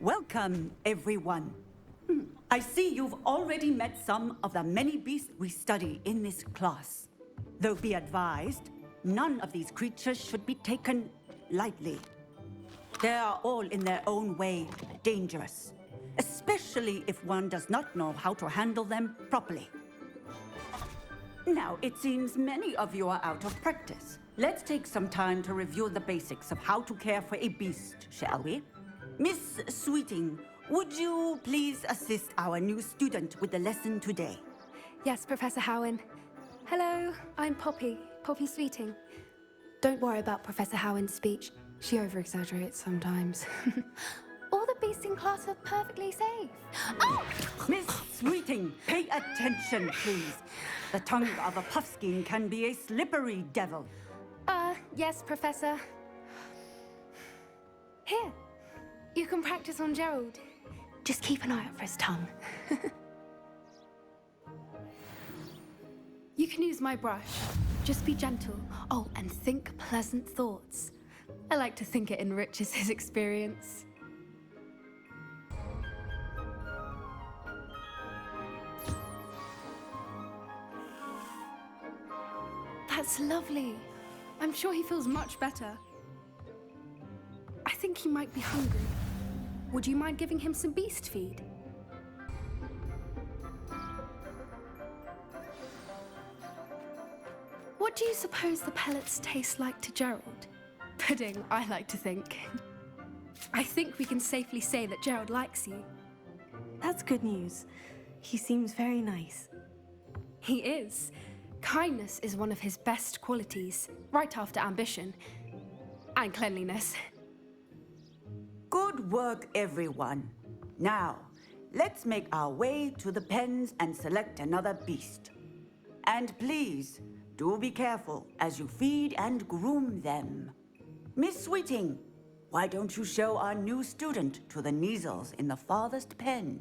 Welcome, everyone. I see you've already met some of the many beasts we study in this class. Though be advised, none of these creatures should be taken lightly. They are all in their own way dangerous, especially if one does not know how to handle them properly. Now, it seems many of you are out of practice. Let's take some time to review the basics of how to care for a beast, shall we? Miss Sweeting, would you please assist our new student with the lesson today? Yes, Professor Howen. Hello, I'm Poppy Sweeting. Don't worry about Professor Howen's speech. She over-exaggerates sometimes. All the beasts in class are perfectly safe. Oh! Miss Sweeting, pay attention, please. The tongue of a puffskein can be a slippery devil. Yes, Professor. Here, you can practice on Gerald. Just keep an eye out for his tongue. You can use my brush. Just be gentle. Oh, and think pleasant thoughts. I like to think it enriches his experience. That's lovely. I'm sure he feels much better. I think he might be hungry. Would you mind giving him some beast feed? What do you suppose the pellets taste like to Gerald? Pudding, I like to think. I think we can safely say that Gerald likes you. That's good news. He seems very nice. He is. Kindness is one of his best qualities, right after ambition and cleanliness. Good work, everyone. Now, let's make our way to the pens and select another beast. And please, do be careful as you feed and groom them. Miss Sweeting, why don't you show our new student to the Kneazles in the farthest pen?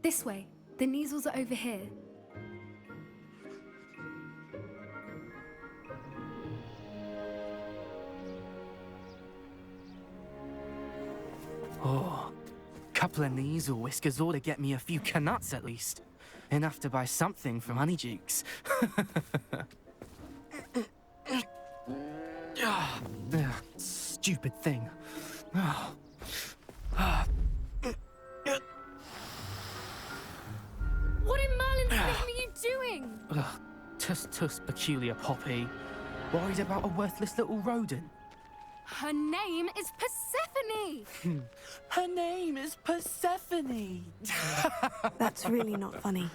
This way. The Kneazles are over here. Oh, couple of Kneazle whiskers ought to get me a few canuts at least. Enough to buy something from Honeydukes. Stupid thing. What in Merlin's name are you doing? Tuss, peculiar Poppy. Worried about a worthless little rodent. Her name is Persephone! Her name is Persephone! That's really not funny.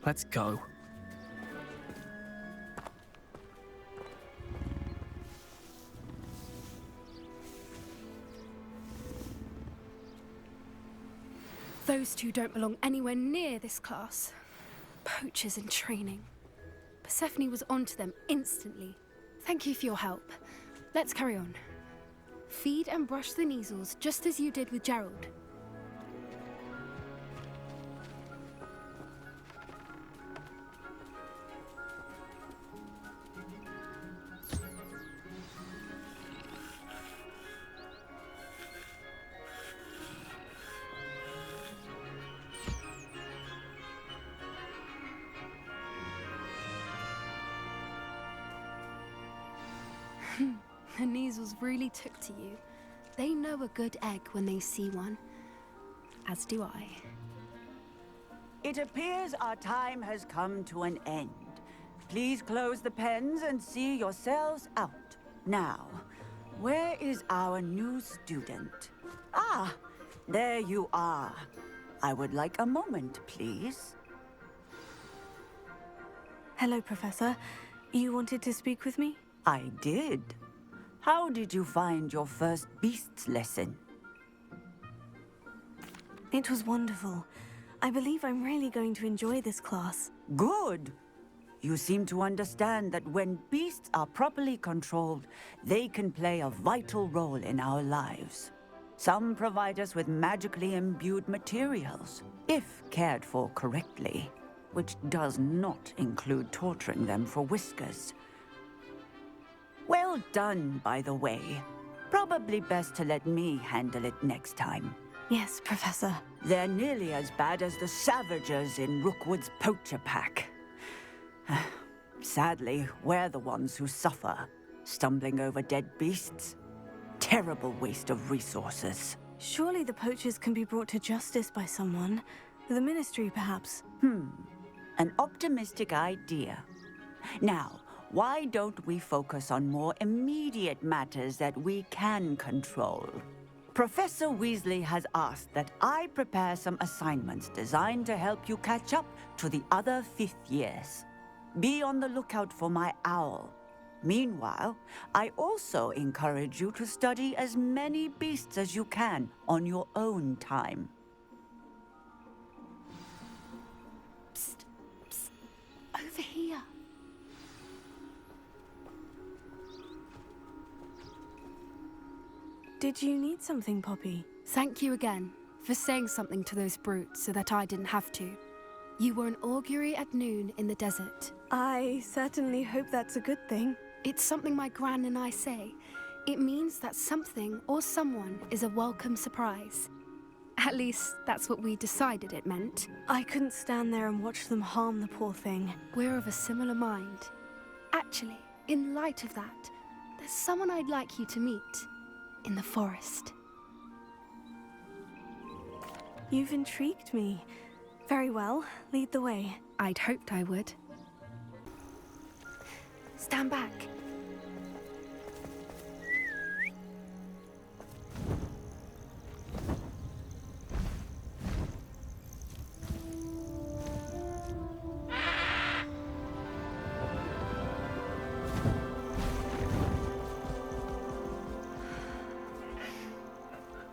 Let's go. Those two don't belong anywhere near this class. Poachers in training. Persephone was onto them instantly. Thank you for your help. Let's carry on. Feed and brush the Kneazles just as you did with Gerald. The Kneazles really took to you. They know a good egg when they see one. As do I. It appears our time has come to an end. Please close the pens and see yourselves out. Now, where is our new student? Ah, there you are. I would like a moment, please. Hello, Professor. You wanted to speak with me? I did. How did you find your first beasts lesson? It was wonderful. I believe I'm really going to enjoy this class. Good. You seem to understand that when beasts are properly controlled, they can play a vital role in our lives. Some provide us with magically imbued materials, if cared for correctly. which does not include torturing them for whiskers. Well done, by the way. Probably best to let me handle it next time. Yes, Professor. They're nearly as bad as the Savagers in Rookwood's poacher pack. Sadly, we're the ones who suffer, stumbling over dead beasts. Terrible waste of resources. Surely the poachers can be brought to justice by someone. The Ministry, perhaps. An optimistic idea. Now, why don't we focus on more immediate matters that we can control? Professor Weasley has asked that I prepare some assignments designed to help you catch up to the other 5th years. Be on the lookout for my owl. Meanwhile, I also encourage you to study as many beasts as you can on your own time. Psst, psst. Over here. Did you need something, Poppy? Thank you again for saying something to those brutes so that I didn't have to. You were an augury at noon in the desert. I certainly hope that's a good thing. It's something my gran and I say. It means that something or someone is a welcome surprise. At least, that's what we decided it meant. I couldn't stand there and watch them harm the poor thing. We're of a similar mind. Actually, in light of that, there's someone I'd like you to meet. In the forest. You've intrigued me. Very well, lead the way. I'd hoped I would. Stand back.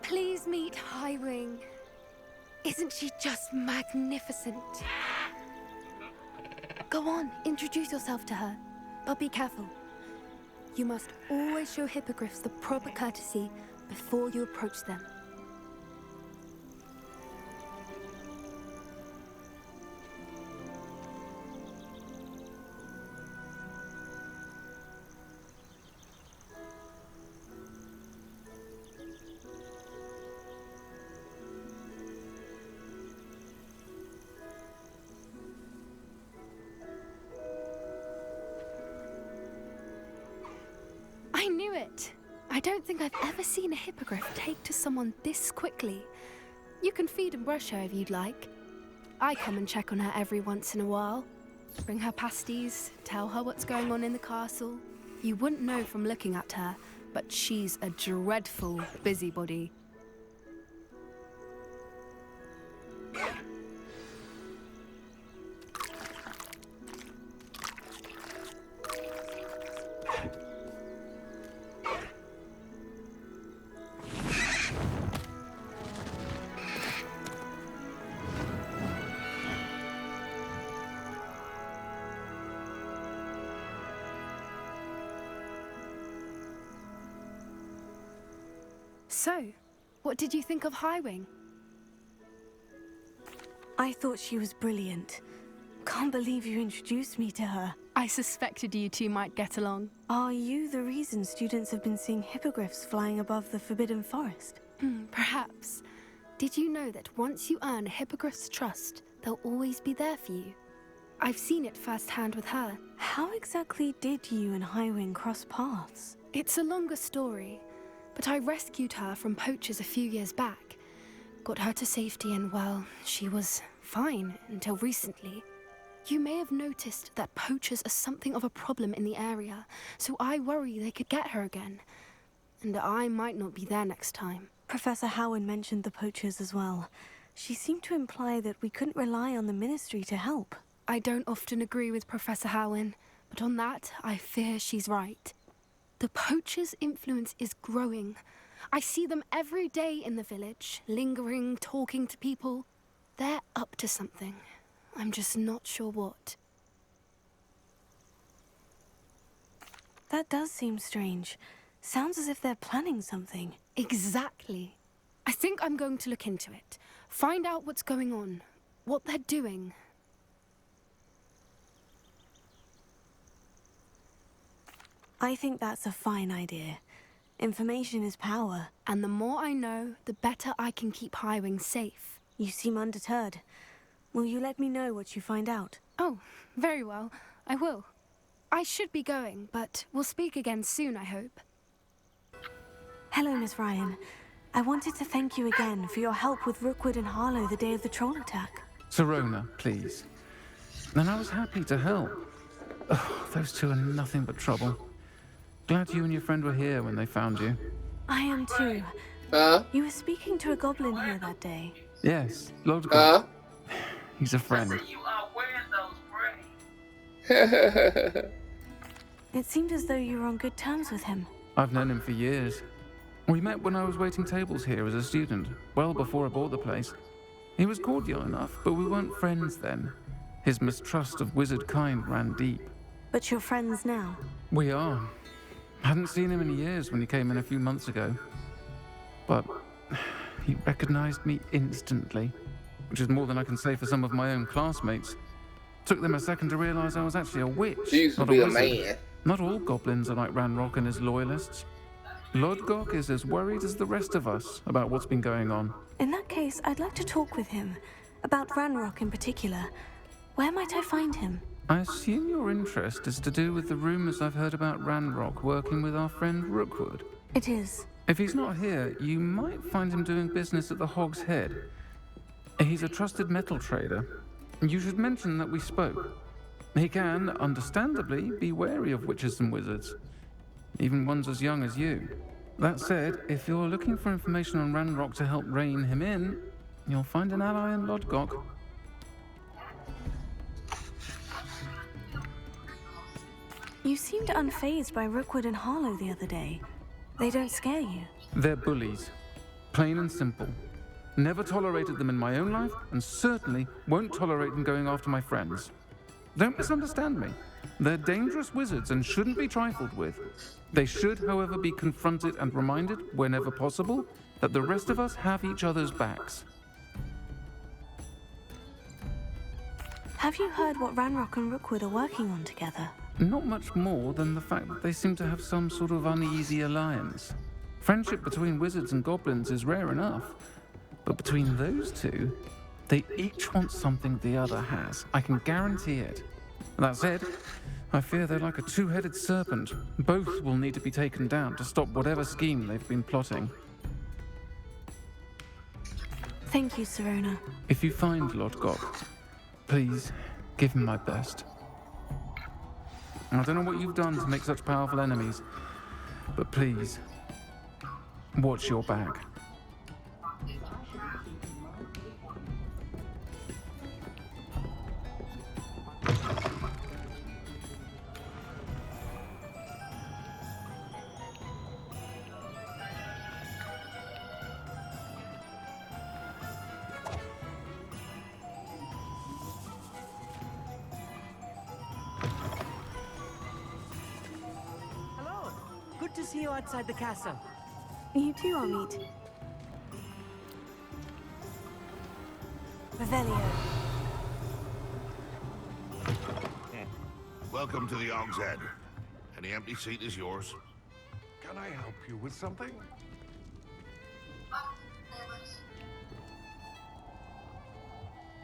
Please meet Highwing. Isn't she just magnificent? Go on, introduce yourself to her. But be careful. You must always show hippogriffs the proper courtesy before you approach them. I knew it! I don't think I've ever seen a hippogriff take to someone this quickly. You can feed and brush her if you'd like. I come and check on her every once in a while. Bring her pasties, tell her what's going on in the castle. You wouldn't know from looking at her, but she's a dreadful busybody. So, what did you think of Highwing? I thought she was brilliant. Can't believe you introduced me to her. I suspected you two might get along. Are you the reason students have been seeing hippogriffs flying above the Forbidden Forest? Perhaps. Did you know that once you earn a hippogriff's trust, they'll always be there for you? I've seen it firsthand with her. How exactly did you and Highwing cross paths? It's a longer story, but I rescued her from poachers a few years back. Got her to safety and, well, she was fine until recently. You may have noticed that poachers are something of a problem in the area, so I worry they could get her again. And I might not be there next time. Professor Howin mentioned the poachers as well. She seemed to imply that we couldn't rely on the Ministry to help. I don't often agree with Professor Howin, but on that, I fear she's right. The poachers' influence is growing. I see them every day in the village, lingering, talking to people. They're up to something. I'm just not sure what. That does seem strange. Sounds as if they're planning something. Exactly. I think I'm going to look into it. Find out what's going on, what they're doing. I think that's a fine idea. Information is power. And the more I know, the better I can keep Highwing safe. You seem undeterred. Will you let me know what you find out? Oh, very well. I will. I should be going, but we'll speak again soon, I hope. Hello, Miss Ryan. I wanted to thank you again for your help with Rookwood and Harlow the day of the troll attack. Sirona, please. And I was happy to help. Oh, those two are nothing but trouble. Glad you and your friend were here when they found you. I am too. Huh? You were speaking to a goblin here that day. Yes, Lord Huh? He's a friend. You are wearing those braids. It seemed as though you were on good terms with him. I've known him for years. We met when I was waiting tables here as a student, well before I bought the place. He was cordial enough, but we weren't friends then. His mistrust of wizard kind ran deep. But you're friends now. We are. Hadn't seen him in years when he came in a few months ago. But he recognized me instantly, which is more than I can say for some of my own classmates. Took them a second to realize I was actually a witch, She used to not be a a wizard. man. Not all goblins are like Ranrock and his loyalists. Lodgok is as worried as the rest of us about what's been going on. In that case, I'd like to talk with him. About Ranrock in particular. Where might I find him? I assume your interest is to do with the rumors I've heard about Ranrock working with our friend Rookwood. It is. If he's not here, you might find him doing business at the Hog's Head. He's a trusted metal trader. You should mention that we spoke. He can, understandably, be wary of witches and wizards, even ones as young as you. That said, if you're looking for information on Ranrock to help rein him in, you'll find an ally in Lodgok. You seemed unfazed by Rookwood and Harlow the other day. They don't scare you. They're bullies. Plain and simple. Never tolerated them in my own life, and certainly won't tolerate them going after my friends. Don't misunderstand me. They're dangerous wizards and shouldn't be trifled with. They should, however, be confronted and reminded, whenever possible, that the rest of us have each other's backs. Have you heard what Ranrock and Rookwood are working on together? Not much more than the fact that they seem to have some sort of uneasy alliance. Friendship between wizards and goblins is rare enough, but between those two, they each want something the other has. I can guarantee it. That said, I fear they're like a two-headed serpent. Both will need to be taken down to stop whatever scheme they've been plotting. Thank you, Sirona. If you find Lodgok, please give him my best. I don't know what you've done to make such powerful enemies, but please, watch your back. Hello. Good to see you outside the castle. You too, Amit. Revelio. Welcome to the Hog's Head. Any empty seat is yours. Can I help you with something?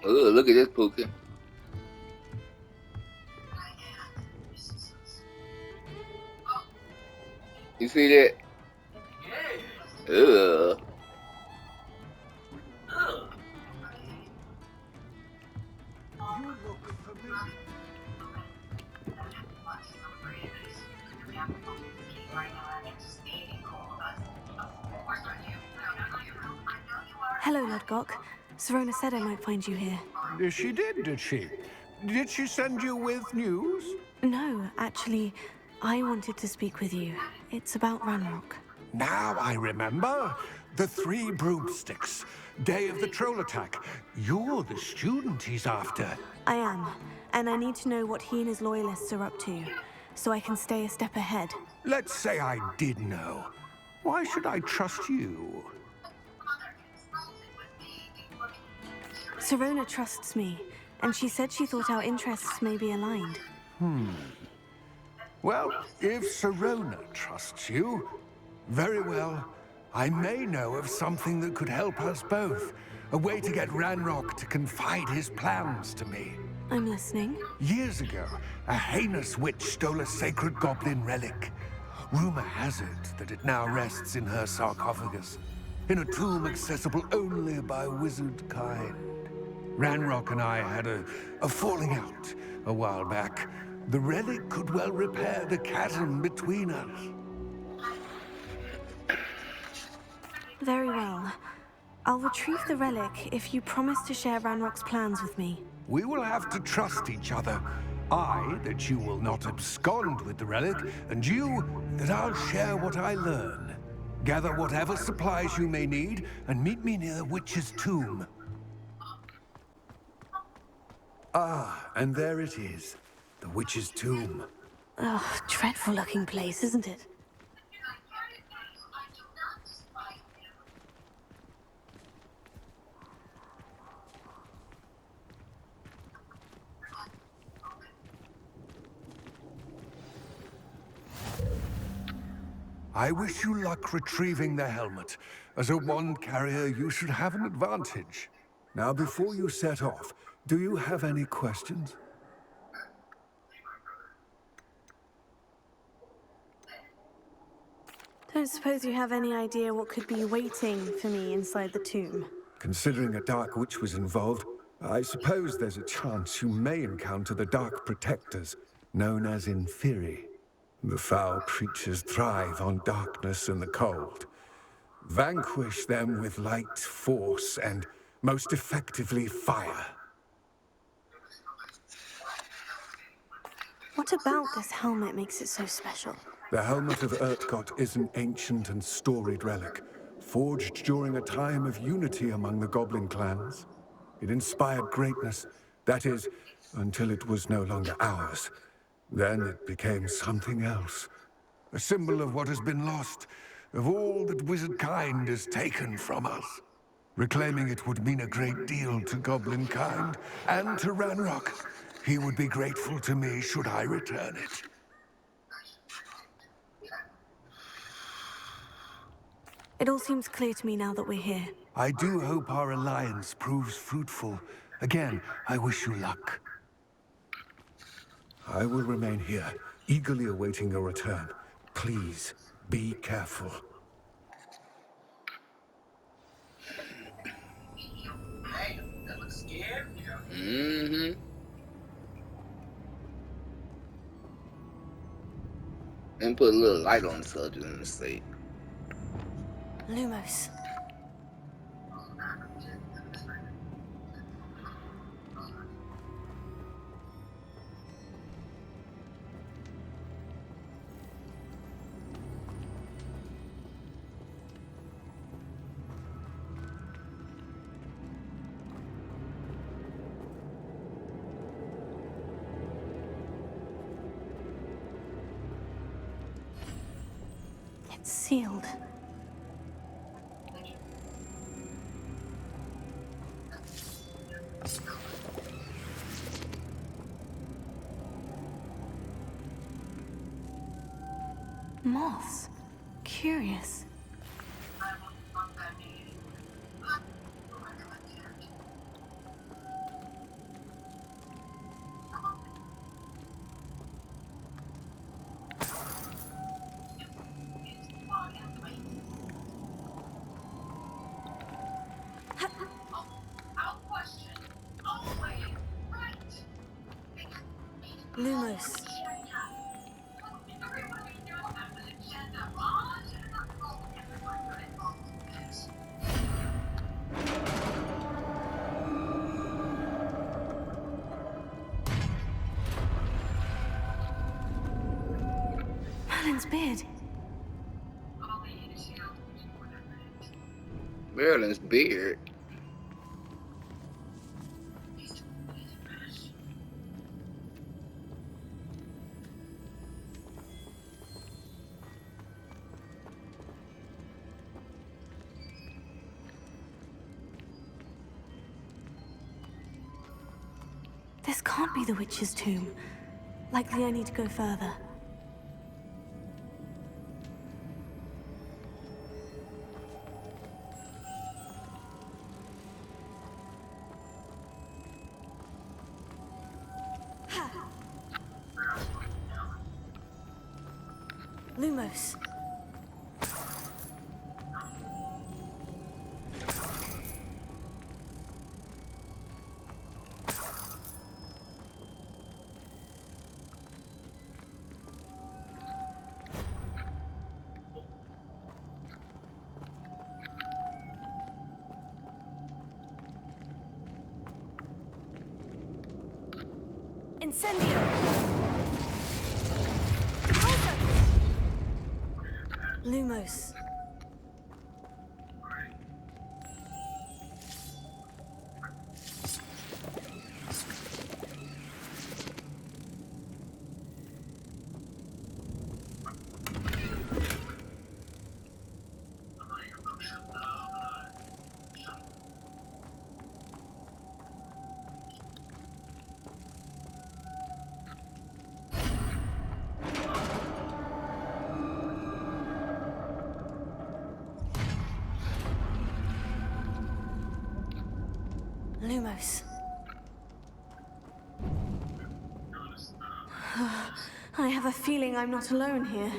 Oh, look at this Pookie. You see that? Ugh. You look familiar. Hello, Lodgok. Sirona said I might find you here. She did she? Did she send you with news? No, actually, I wanted to speak with you. It's about Ranrock. Now I remember. The 3 broomsticks. Day of the troll attack. You're the student he's after. I am, and I need to know what he and his loyalists are up to, so I can stay a step ahead. Let's say I did know. Why should I trust you? Sirona trusts me, and she said she thought our interests may be aligned. Well, if Sirona trusts you, very well. I may know of something that could help us both. A way to get Ranrock to confide his plans to me. I'm listening. Years ago, a heinous witch stole a sacred goblin relic. Rumor has it that it now rests in her sarcophagus, in a tomb accessible only by wizard kind. Ranrock and I had a falling out a while back. The relic could well repair the chasm between us. Very well. I'll retrieve the relic if you promise to share Ranrock's plans with me. We will have to trust each other. I, that you will not abscond with the relic, and you, that I'll share what I learn. Gather whatever supplies you may need, and meet me near the witch's tomb. Ah, and there it is. The witch's tomb. Oh, dreadful looking place, isn't it? I wish you luck retrieving the helmet. As a wand carrier, you should have an advantage. Now, before you set off, do you have any questions? Don't suppose you have any idea what could be waiting for me inside the tomb? Considering a dark witch was involved, I suppose there's a chance you may encounter the Dark Protectors, known as Inferi. The foul creatures thrive on darkness and the cold. Vanquish them with light, force, and most effectively fire. What about this helmet makes it so special? The Helmet of Urtkot is an ancient and storied relic, forged during a time of unity among the goblin clans. It inspired greatness, that is, until it was no longer ours. Then it became something else. A symbol of what has been lost, of all that wizard kind has taken from us. Reclaiming it would mean a great deal to goblin kind, and to Ranrock. He would be grateful to me should I return it. It all seems clear to me now that we're here. I do hope our alliance proves fruitful. Again, I wish you luck. I will remain here, eagerly awaiting your return. Please, be careful. Mm-hmm. And put a little light on the subject and say, Lumos. It's sealed. Moths. Curious. Lumos. Merlin's beard. Marilyn's beard. This can't be the witch's tomb. Likely I need to go further. Lumos. Incendio! Lumos. Lumos. I have a feeling I'm not alone here.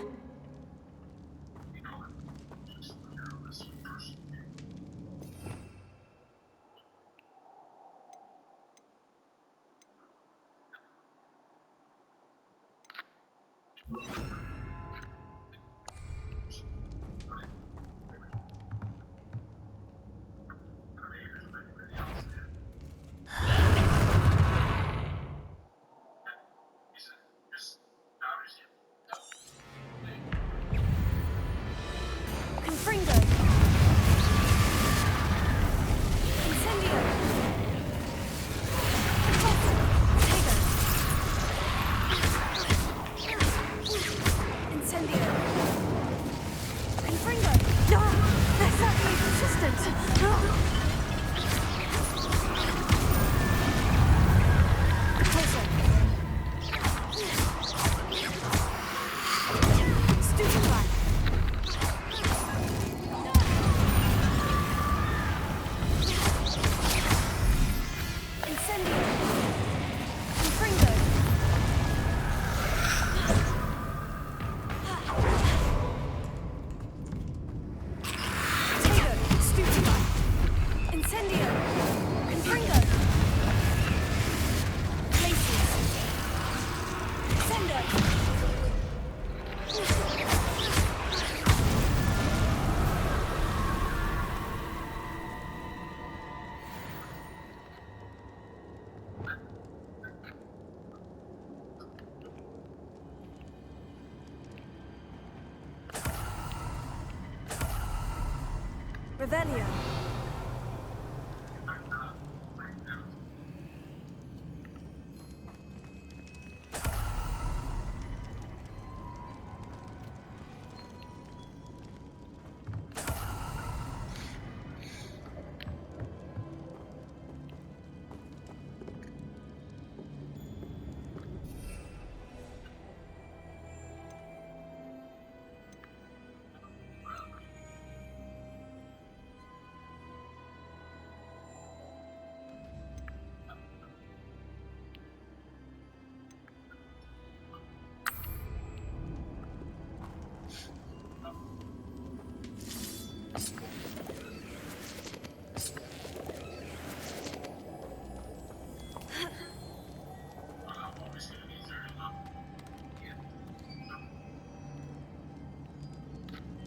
Confringo! Incendio! Tego! Incendio! Confringo! No! They're certainly persistent! No! Revelio.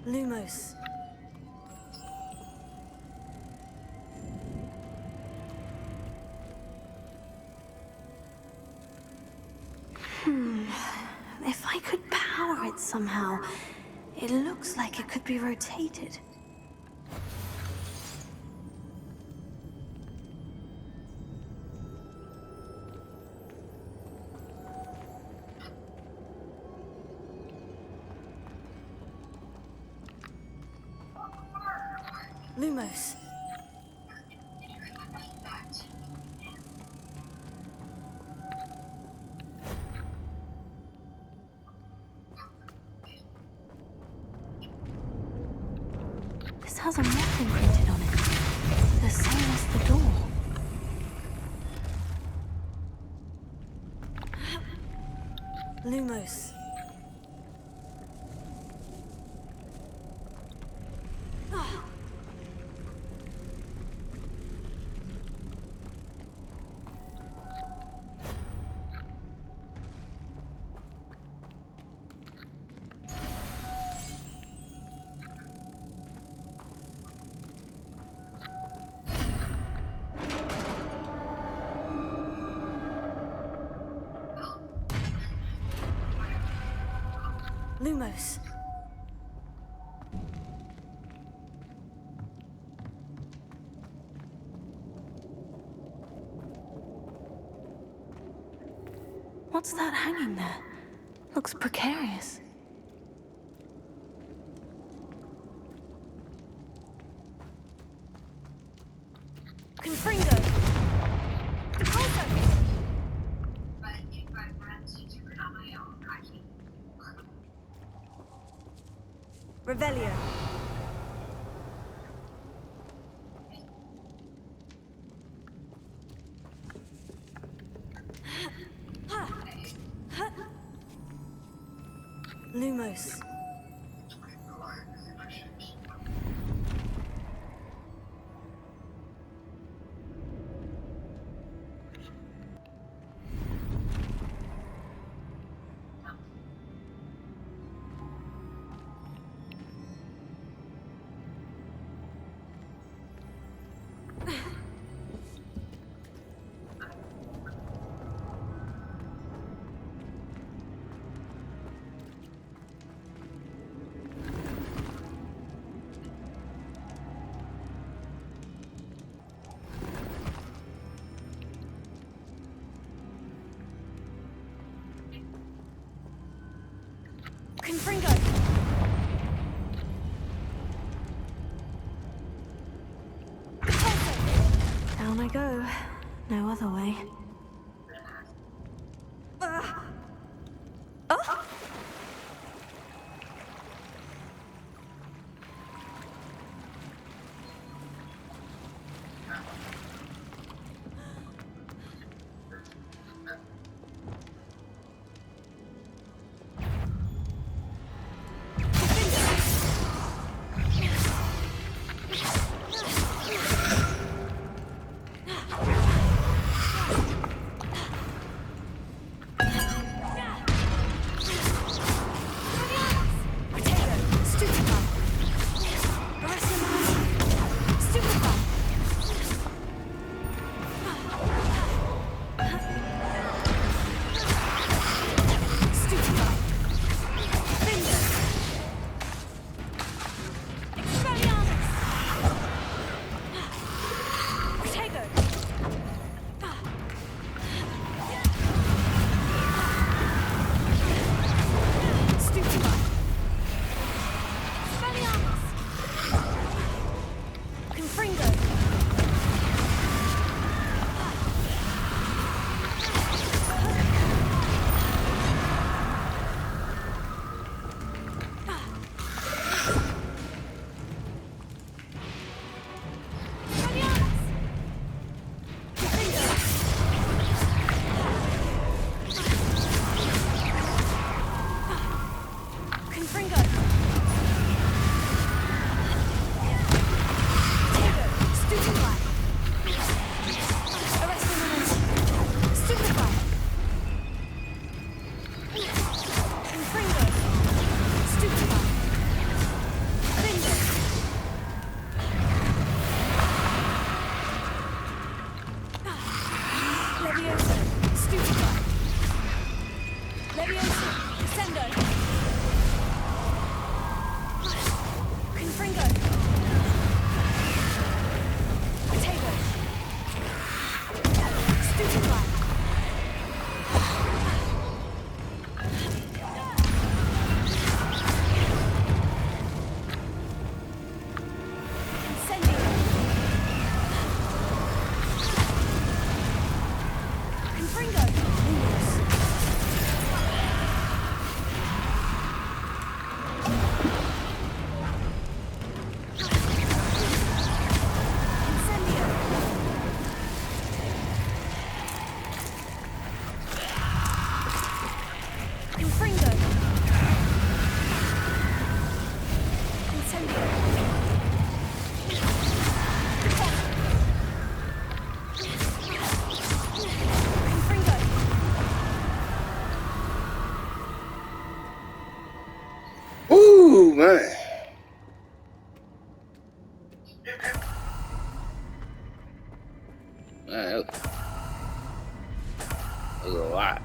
Lumos. If I could power it somehow, it looks like it could be rotated. Lumos. This has a map imprinted on it. The same as the door. Lumos. Lumos. What's that hanging there? Looks precarious. Confringo! Deposo! Revelio. Lumos. Confringo! Down I go. No other way. Ooh, man. Man, that was a lot.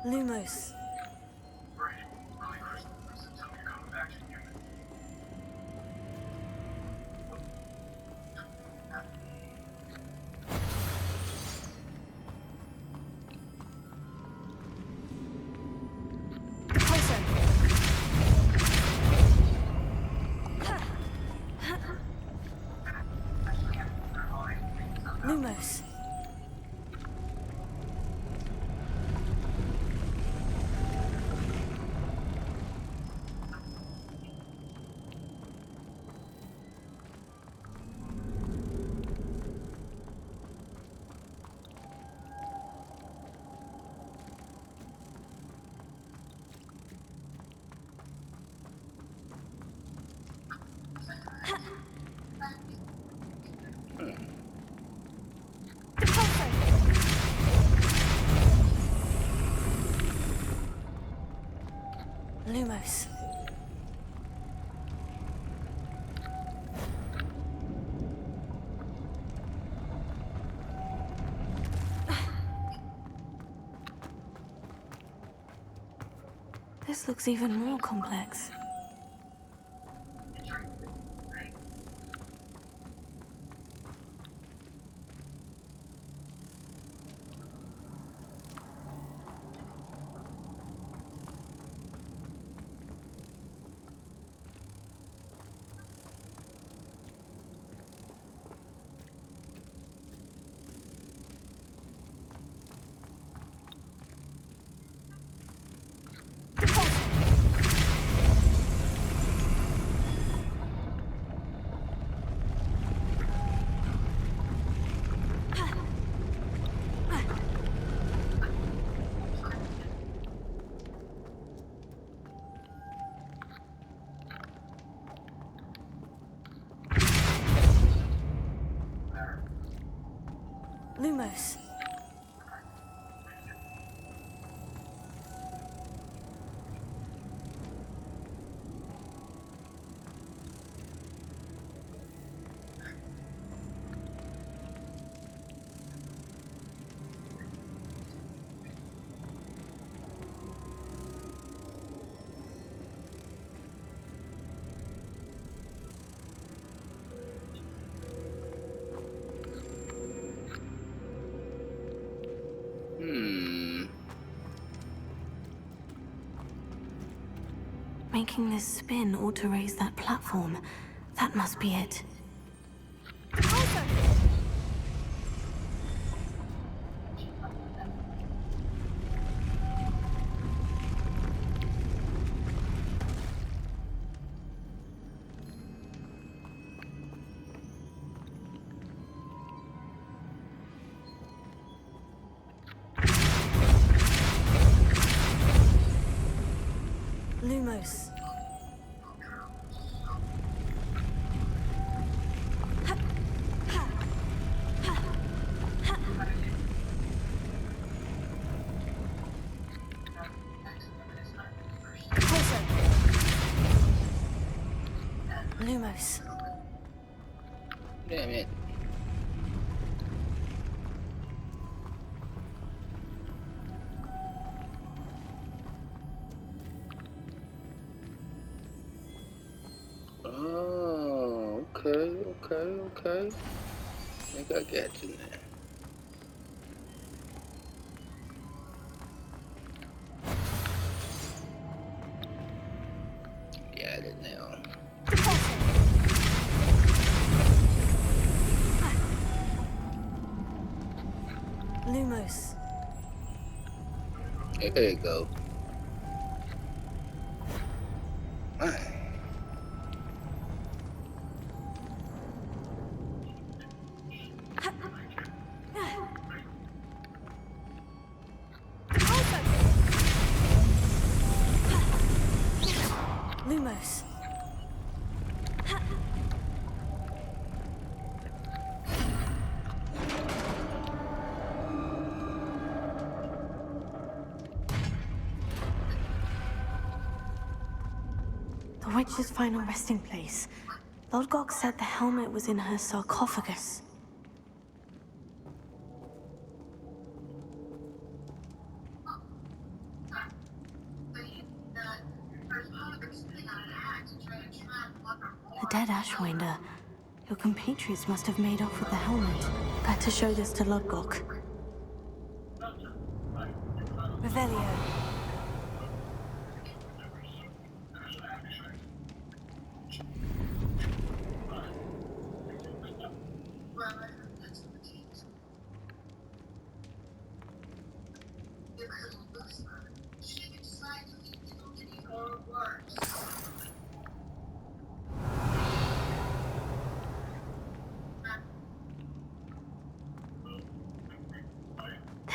Lumos. Lumos. Lumos. This looks even more complex. Lumos. Making this spin ought to raise that platform. That must be it. Lumos. Lumos. Damn it. Oh, okay. I think I got you now. Got it now. Lumos. There you go. Lumos. The witch's final resting place. Lord Gok said the helmet was in her sarcophagus. dead Ashwinder. Your compatriots must have made off with the helmet. Better show this to Lodgok. Revelio.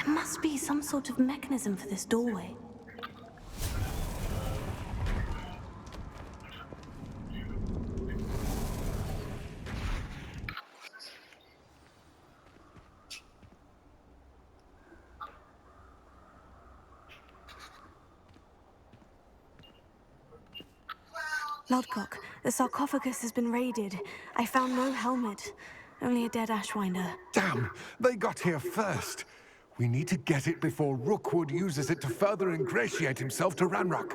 There must be some sort of mechanism for this doorway. Lodgok, the sarcophagus has been raided. I found no helmet, only a dead Ashwinder. Damn! They got here first. We need to get it before Rookwood uses it to further ingratiate himself to Ranrock.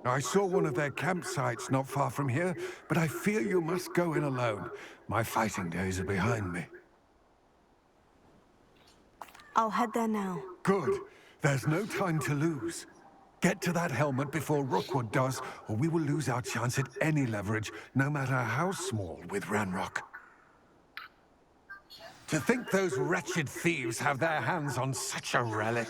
I saw one of their campsites not far from here, but I fear you must go in alone. My fighting days are behind me. I'll head there now. Good. There's no time to lose. Get to that helmet before Rookwood does, or we will lose our chance at any leverage, no matter how small, with Ranrock. To think those wretched thieves have their hands on such a relic.